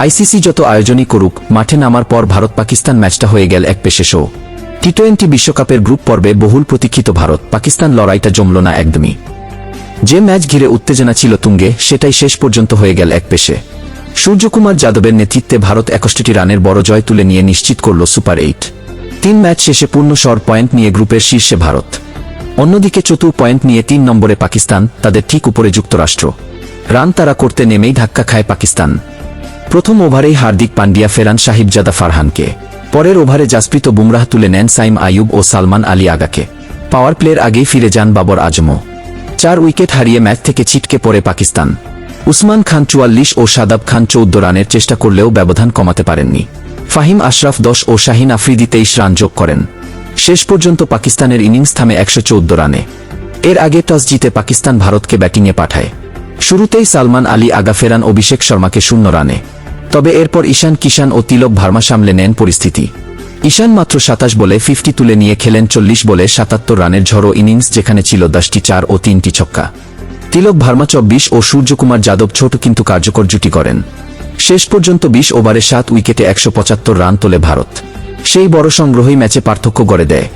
ICC যত আয়োজনই করুক, মাঠে নামার পর ভারত পাকিস্তান ম্যাচটা হয়ে গেল এক পেশে শো। টি-20 বিশ্বকাপের গ্রুপ পর্বে বহুল প্রতীক্ষিত ভারত পাকিস্তান লড়াইটা জমল না একদমই। যে ম্যাচ ঘিরে উত্তেজনা ছিল তুঙ্গে, সেটাই শেষ পর্যন্ত হয়ে গেল এক পেশে। সূর্যকুমার যাদবের নেতৃত্বে ভারত 61 রানের বড় জয় তুলে নিয়ে নিশ্চিত করল সুপার 8। 3 ম্যাচ শেষে পূর্ণ শর পয়েন্ট নিয়ে গ্রুপের শীর্ষে ভারত। অন্যদিকে 4 পয়েন্ট নিয়ে 3 নম্বরে পাকিস্তান, তাদের ঠিক উপরে যুক্তরাষ্ট্র। রান তারা করতে নেমেই ধাক্কা খায় পাকিস্তান। প্রথম ওভারেই হার্দিক পান্ডিয়া ফেরান সাহিবজাদা ফারহানকে। পরের ওভারে জাসপ্রীত বুমরাহ তুলে নেন সাইম আইয়ুব ও সালমান আলী আগাকে। পাওয়ার প্লের আগেই ফিরে যান বাবর আজমও। 4 উইকেট হারিয়ে ম্যাচ থেকে ছিটকে পড়ে পাকিস্তান। উসমান খান 44 ও শাদাব খান 14 রানের চেষ্টা করলেও ব্যবধান কমাতে পারেননি। ফাহিম আশরাফ 10 ও শাহিন আফ্রিদি 23 রান যোগ করেন। শেষ পর্যন্ত পাকিস্তানের ইনিংস থামে 114 রানে। এর আগে টস জিতে পাকিস্তান ভারতকে ব্যাটিংয়ে পাঠায়। শুরুতেই সালমান আলী আগা ফেরান অভিষেক শর্মাকে 0 রানে। তবে এরপর ঈশান কিষান ও তিলক ভার্মা সামলে নেন পরিস্থিতি। ঈশান মাত্র 27 বলে 50 তুলে নিয়ে খেলেন 40 বলে 77 রানের ঝড়ো ইনিংস, যেখানে ছিল 10টি 4 ও 3টি ছক্কা। তিলক ভার্মা 24 ও সূর্যকুমার যাদব ছোট কিন্তু কার্যকর জুটি করেন। শেষ পর্যন্ত 20 ওভারে 7 উইকেটে 175 রান তোলে ভারত। সেই বড় সংগ্রহই ম্যাচে পার্থক্য গড়ে দেয়।